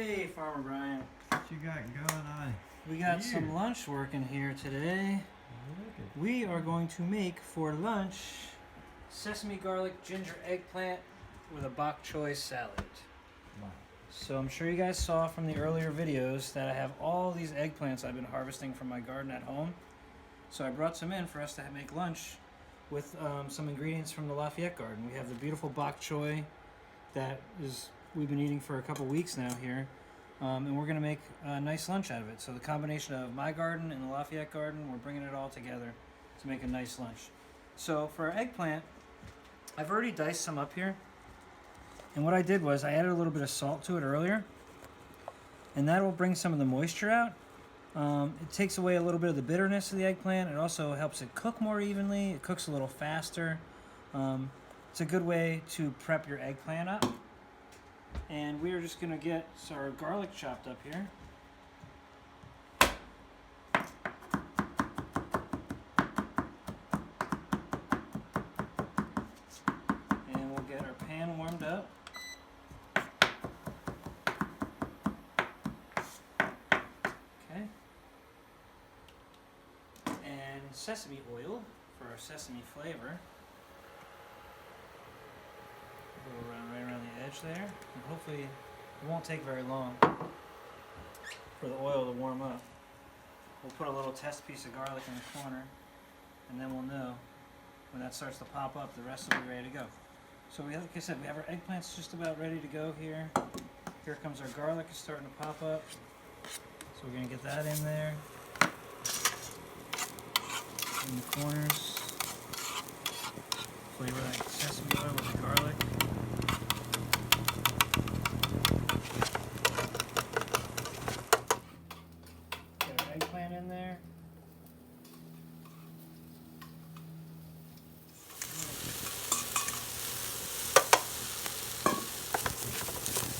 Hey, Farmer Brian. What you got going on? We got some lunch working here today. We are going to make for lunch sesame garlic ginger eggplant with a bok choy salad. Wow. So I'm sure you guys saw from the earlier videos that I have all these eggplants I've been harvesting from my garden at home. So I brought some in for us to make lunch with some ingredients from the Lafayette garden. We have the beautiful bok choy that we've been eating for a couple weeks now here. And we're going to make a nice lunch out of it. So the combination of my garden and the Lafayette garden, we're bringing it all together to make a nice lunch. So for our eggplant, I've already diced some up here. And what I did was I added a little bit of salt to it earlier. And that will bring some of the moisture out. It takes away a little bit of the bitterness of the eggplant. It also helps it cook more evenly. It cooks a little faster. It's a good way to prep your eggplant up. And we are just going to get our garlic chopped up here. And we'll get our pan warmed up. Okay. And sesame oil for our sesame flavor. Go right around the edge there, and hopefully it won't take very long for the oil to warm up. We'll put a little test piece of garlic in the corner, and then we'll know when that starts to pop up, the rest will be ready to go. So like I said, we have our eggplants just about ready to go here. Here comes our garlic, is starting to pop up. So we're going to get that in there, in the corners. Flavor that sesame oil with the garlic. Get our eggplant in there.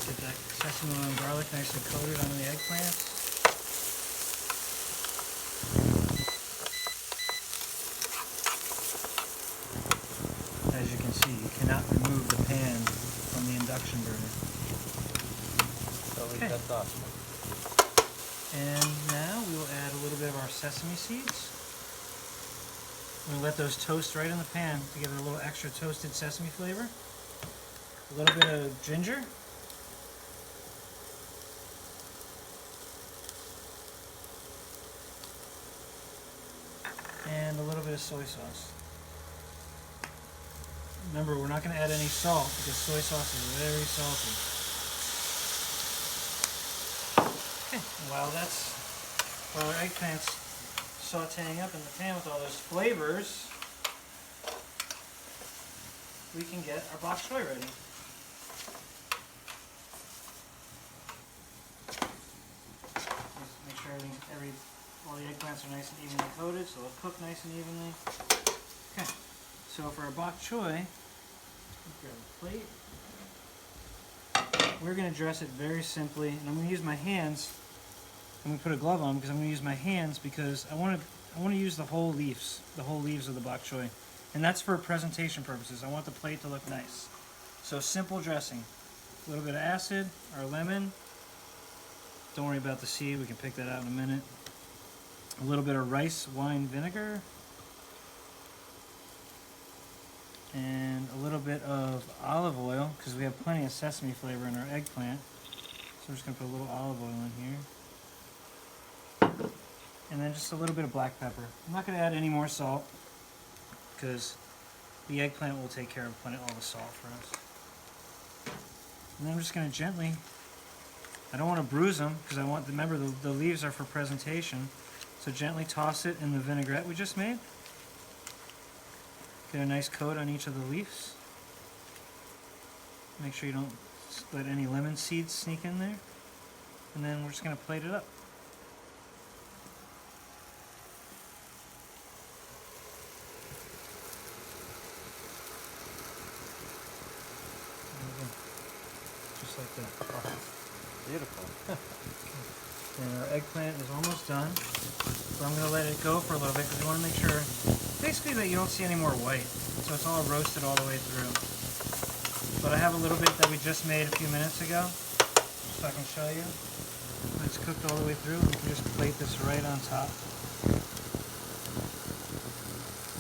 Get that sesame oil and garlic nicely coated on the eggplants. As you can see, you cannot remove the pan from the induction burner. Okay. That's awesome. And now we will add a little bit of our sesame seeds. We'll let those toast right in the pan to give it a little extra toasted sesame flavor. A little bit of ginger. And a little bit of soy sauce. Remember, we're not going to add any salt because soy sauce is very salty. Okay, while our eggplant's sauteing up in the pan with all those flavors, we can get our bok choy ready. Just make sure all the eggplants are nice and evenly coated, so they'll cook nice and evenly. Okay, so for our bok choy, grab a plate. We're going to dress it very simply, and I'm going to use my hands. I'm going to put a glove on because I'm going to use my hands because I want to use the whole leaves of the bok choy, and that's for presentation purposes. I want the plate to look nice. So simple dressing, a little bit of acid, our lemon. Don't worry about the seed; we can pick that out in a minute. A little bit of rice wine vinegar. And a little bit of olive oil because we have plenty of sesame flavor in our eggplant. So we're just going to put a little olive oil in here. And then just a little bit of black pepper. I'm not going to add any more salt because the eggplant will take care of all the salt for us. And then I'm just going to gently, I don't want to bruise them because remember the leaves are for presentation. So gently toss it in the vinaigrette we just made. Get a nice coat on each of the leaves. Make sure you don't let any lemon seeds sneak in there. And then we're just going to plate it up. Just like that. Oh, beautiful. And our eggplant is almost done. So I'm going to let it go for a little bit because we want to make sure basically that you don't see any more white. So it's all roasted all the way through. But I have a little bit that we just made a few minutes ago. So so I can show you. When it's cooked all the way through, you can just plate this right on top.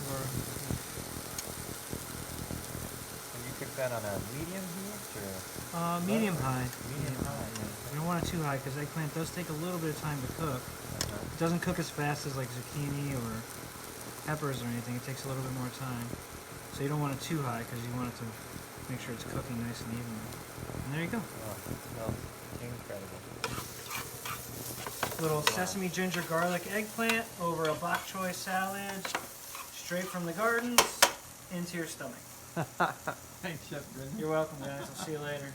Or And you cook that on a medium heat or? medium high. Medium high. You don't want it too high because eggplant does take a little bit of time to cook. It doesn't cook as fast as like zucchini or peppers or anything. It takes a little bit more time. So you don't want it too high because you want it to make sure it's cooking nice and evenly. And there you go. Oh, it smells incredible. Little sesame ginger garlic eggplant over a bok choy salad, straight from the gardens into your stomach. Thanks, Chef Brendan. You're welcome, guys. I'll see you later.